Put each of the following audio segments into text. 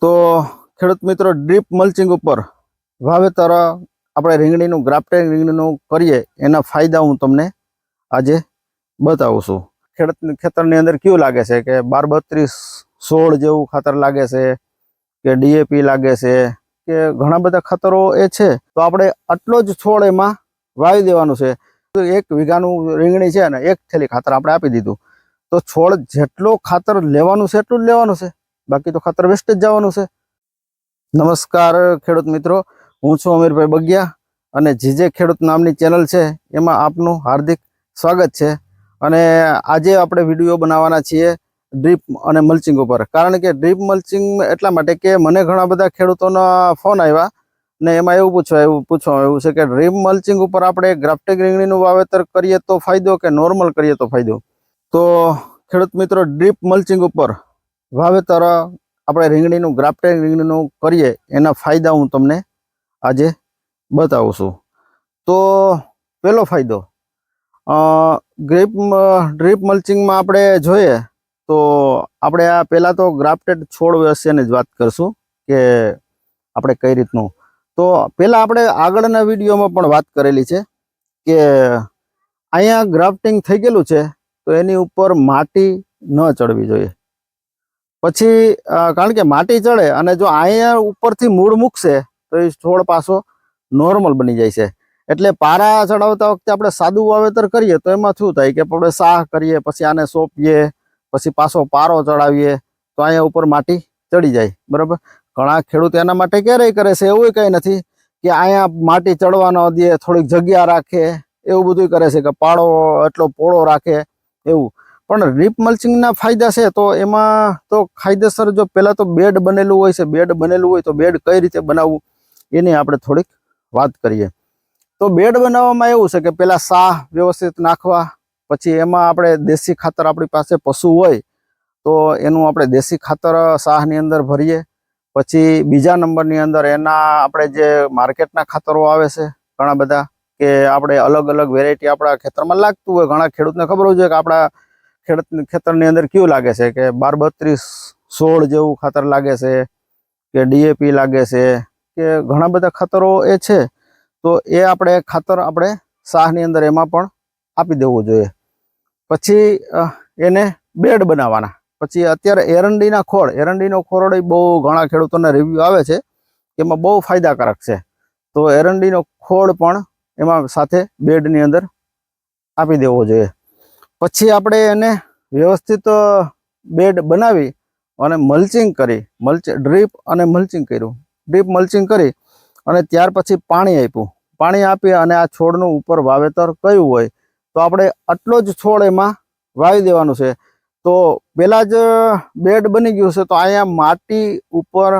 તો ખેડૂત મિત્રો ડ્રીપ મલ્ચિંગ ઉપર વાવેતર આપણે રીંગણીનું ગ્રાફ્ટેડ રીંગણીનું કરીએ એના ફાયદા હું તમને આજે બતાવું છું. ખેતરની અંદર કેવું લાગે છે કે 12-32-16 જેવું ખાતર લાગે છે કે ડીએપી લાગે છે કે ઘણા બધા ખાતરો એ છે. તો આપણે આટલો જ છોડ એમાં વાવી દેવાનું છે. તો 1 વીઘાનું રીંગણી છે ને 1 થેલી ખાતર આપણે આપી દીધું તો છોડ જેટલો ખાતર લેવાનું છે એટલું જ લેવાનું છે, બાકી તો ખાતર વેસ્ટ જ જવાનું છે. નમસ્કાર ખેડૂત મિત્રો, હું છું અમીરભાઈ બગિયા અને જીજે ખેડૂત નામની ચેનલ છે એમાં આપનું હાર્દિક સ્વાગત છે. અને આજે આપણે વિડીયો બનાવવાના છીએ ડ્રીપ અને મલ્ચિંગ ઉપર. કારણ કે ડ્રીપ મલ્ચિંગ એટલા માટે કે મને ઘણા બધા ખેડૂતોના ફોન આવ્યા ને એમાં એવું પૂછવા આવ્યું છે કે ડ્રીપ મલ્ચિંગ ઉપર આપણે ગ્રાફ્ટેડ રીંગણીનું વાવેતર કરીએ તો ફાયદો કે નોર્મલ કરીએ તો ફાયદો. તો ખેડૂત મિત્રો, ડ્રીપ મલ્ચિંગ ઉપર વાવેતર આપણે રીંગણીનું ગ્રાફ્ટેડ રીંગણીનું કરીએ એના ફાયદા હું તમને આજે બતાવું છું. તો પહેલો ફાયદો, ડ્રીપ મલ્ચિંગમાં આપણે જોઈએ તો આપણે આ પહેલાં તો ગ્રાફ્ટેડ છોડ વિશેની જ વાત કરશું કે આપણે કઈ રીતનું. તો પહેલાં આપણે આગળના વિડીયોમાં પણ વાત કરેલી છે કે અહીંયા ગ્રાફ્ટિંગ થઈ ગયેલું છે તો એની ઉપર માટી ન ચડવી જોઈએ. પછી કારણ કે માટી ચડે અને જો અહીંયા ઉપરથી મૂળ મૂકશે તો એ છોડ પાછો નોર્મલ બની જાય છે. એટલે પારા ચડાવતા વખતે આપણે સાદું વાવેતર કરીએ તો એમાં શું થાય કે આપણે સાહ કરીએ, પછી આને સોંપીએ, પછી પાછો પારો ચડાવીએ તો અહીંયા ઉપર માટી ચડી જાય. બરાબર, ઘણા ખેડૂત એના માટે ક્યારેય કરે છે, એવું કંઈ નથી કે અહીંયા માટી ચડવા ન દે, થોડીક જગ્યા રાખે, એવું બધું કરે છે કે પાડો એટલો પોળો રાખે એવું. પણ ડ્રીપ મલ્ચિંગના ફાયદા છે તો એમાં તો કાયદેસર જો પહેલાં તો બેડ બનેલું હોય છે, બેડ બનેલું હોય તો બેડ કઈ રીતે બનાવવું એની આપણે થોડીક વાત કરીએ. તો બેડ બનાવવામાં એવું છે કે પહેલાં સાહ વ્યવસ્થિત નાખવા, પછી એમાં આપણે દેશી ખાતર, આપણી પાસે પશુ હોય તો એનું આપણે દેશી ખાતર સાહની અંદર ભરીએ. પછી બીજા નંબરની અંદર એના આપણે જે માર્કેટના ખાતરો આવે છે ઘણા બધા, કે આપણે અલગ અલગ વેરાયટી આપણા ખેતરમાં લાગતું હોય. ઘણા ખેડૂતને ખબર હોય છે કે આપણા ખેતરની અંદર કેવું લાગે છે કે 12-32-16 જેવું ખાતર લાગે છે કે ડીએપી લાગે છે કે ઘણા બધા ખાતરો એ છે. તો એ આપણે ખાતર આપણે સાહની અંદર એમાં પણ આપી દેવું જોઈએ. પછી એને બેડ બનાવવાના. પછી અત્યારે એરંડીનો ખોળ બહુ ઘણા ખેડૂતોના રિવ્યૂ આવે છે, એમાં બહુ ફાયદાકારક છે. તો એરંડીનો ખોળ પણ એમાં સાથે બેડની અંદર આપી દેવો જોઈએ. પછી આપણે એને વ્યવસ્થિત બેડ બનાવી અને મલ્ચિંગ કરી, ડ્રીપ અને મલ્ચિંગ કર્યું. ડ્રીપ મલ્ચિંગ કરી અને ત્યાર પછી પાણી આપ્યું. પાણી આપી અને આ છોડનું ઉપર વાવેતર કર્યું હોય તો આપણે આટલો જ છોડ એમાં વાવી દેવાનું છે. તો પહેલાં જ બેડ બની ગયું છે તો અહીંયા માટી ઉપર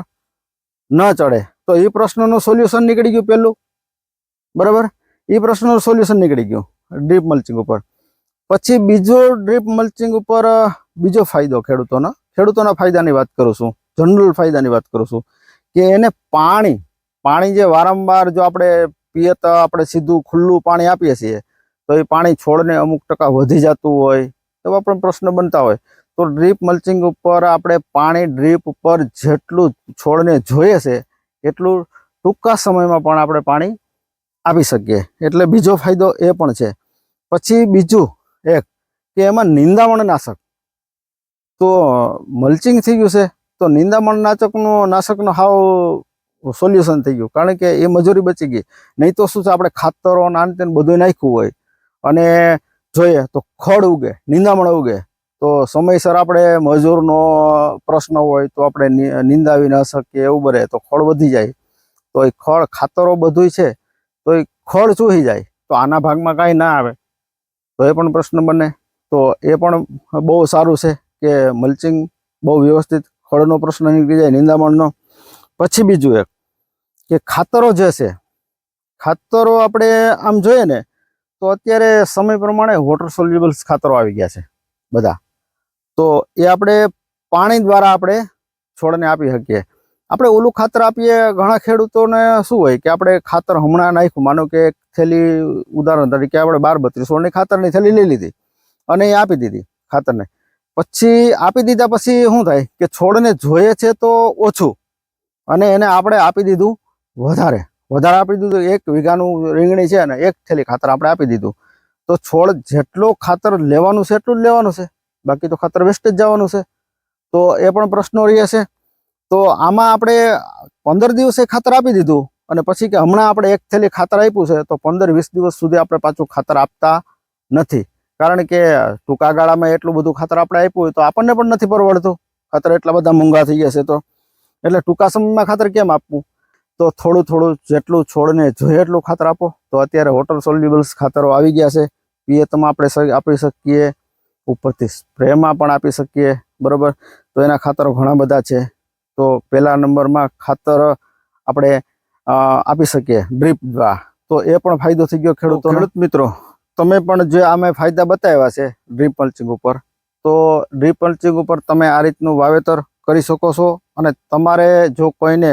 ન ચડે તો એ પ્રશ્નનું સોલ્યુશન નીકળી ગયું પહેલું. બરાબર, એ પ્રશ્નનું સોલ્યુશન નીકળી ગયું ડ્રીપ મલ્ચિંગ ઉપર. પછી બીજો ડ્રીપ મલ્ચિંગ ઉપર બીજો ફાયદો ખેડૂતોના ફાયદાની વાત કરું છું, જનરલ ફાયદાની વાત કરું છું કે એને પાણી જે વારંવાર જો આપણે પીએ તો આપણે સીધું ખુલ્લું પાણી આપીએ છીએ તો એ પાણી છોડને અમુક ટકા વધી જતું હોય, એવા પણ પ્રશ્ન બનતા હોય. તો ડ્રીપ મલ્ચિંગ ઉપર આપણે પાણી ડ્રીપ ઉપર જેટલું છોડને જોઈએ છે એટલું ટૂંકા સમયમાં પણ આપણે પાણી આપી શકીએ. એટલે બીજો ફાયદો એ પણ છે. પછી બીજું એક કે એમાં નિંદામણ નાશક. તો મલ્ચિંગ થઈ ગયું છે તો નિંદામણ નાશકનો હાવ સોલ્યુશન થઈ ગયું, કારણ કે એ મજૂરી બચી ગઈ. નહીં તો શું છે, આપણે ખાતરો નાન તેન બધું નાખ્યું હોય અને જોઈએ તો ખડ ઉગે, નિંદામણ ઉગે તો સમયસર આપણે મજૂરનો પ્રશ્ન હોય તો આપણે નિંદાવી ન શકીએ, એવું બને તો ખડ વધી જાય. તો એ ખડ ખાતરો બધું છે તો એ ખડ ચૂહી જાય તો આના ભાગમાં કાંઈ ના આવે તો એ પણ પ્રશ્ન બને. તો એ પણ બહુ સારું છે કે મલ્ચિંગ બહુ વ્યવસ્થિત, ખડનો પ્રશ્ન નીકળી જાય, નિંદામણનો. પછી બીજું એક કે ખાતરો જે છે, ખાતરો આપણે આમ જોઈએ ને તો અત્યારે સમય પ્રમાણે વોટર સોલ્યુબલ્સ ખાતરો આવી ગયા છે બધા. તો એ આપણે પાણી દ્વારા આપણે છોડને આપી શકીએ. આપણે ઓલું ખાતર આપીએ, ઘણા ખેડૂતોને શું હોય કે આપણે ખાતર હમણાં નાખ્યું, માનો કે એક થેલી, ઉદાહરણ તરીકે આપણે 12-32-16ની ખાતરની થેલી લઈ લીધી અને એ આપી દીધી ખાતરને. પછી આપી દીધા પછી શું થાય કે છોડને જોઈએ છે તો ઓછું, અને એને આપણે આપી દીધું વધારે આપી દીધું. 1 વીઘાનું રીંગણી છે ને 1 થેલી ખાતર આપણે આપી દીધું. તો છોડ જેટલો ખાતર લેવાનું છે એટલું જ લેવાનું છે, બાકી તો ખાતર વેસ્ટ જ જવાનું છે. તો એ પણ પ્રશ્નો રહે છે. તો આમાં આપણે 15 દિવસે ખાતર આપી દીધું અને પછી કે હમણાં આપણે 1 થેલી ખાતર આપ્યું છે તો 15-20 દિવસ સુધી આપણે પાછું ખાતર આપતા નથી. કારણ કે ટૂંકા ગાળામાં એટલું બધું ખાતર આપણે આપ્યું હોય તો આપણને પણ નથી પરવડતું. ખાતર એટલા બધા મોંઘા થઈ ગયા છે તો એટલે ટૂંકા સમયમાં ખાતર કેમ આપવું? તો થોડું જેટલું છોડને જોઈએ એટલું ખાતર આપો. તો અત્યારે વોટર સોલ્યુબલ્સ ખાતરો આવી ગયા છે. પિયતમાં આપણે આપી શકીએ, ઉપરથી સ્પ્રેમાં પણ આપી શકીએ, બરોબર. તો એના ખાતરો ઘણા બધા છે. તો પહેલા નંબરમાં ખાતર આપણે આપી શકીએ ડ્રીપ દ્વારા. તો એ પણ ફાયદો થઈ ગયો ખેડૂત મિત્રો. તમે પણ જે આમે ફાયદા બતાવ્યા છે ડ્રીપ મલ્ચિંગ ઉપર, તો ડ્રીપ મલ્ચિંગ ઉપર તમે આ રીતનું વાવેતર કરી શકો છો. અને તમારે જો કોઈને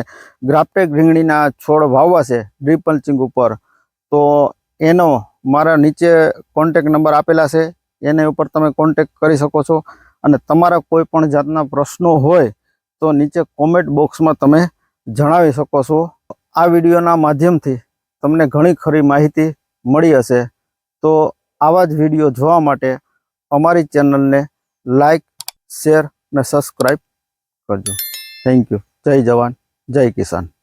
ગ્રાફ્ટેડ રીંગણીના છોડ વાવવા છે ડ્રીપ મલ્ચિંગ ઉપર, તો એનો મારા નીચે કોન્ટેક નંબર આપેલા છે, એને ઉપર તમે કોન્ટેક કરી શકો છો. અને તમારા કોઈ પણ જાતના પ્રશ્નો હોય તો નીચે કોમેન્ટ બોક્સમાં તમે જણાવી શકો છો. આ વિડીયોના માધ્યમથી તમને ઘણી ખરી માહિતી મળી હશે. તો આવા જ વિડીયો જોવા માટે અમારી ચેનલને લાઈક, શેર અને સબસ્ક્રાઈબ કરજો. Thank you. જય જવાન, જય કિસાન.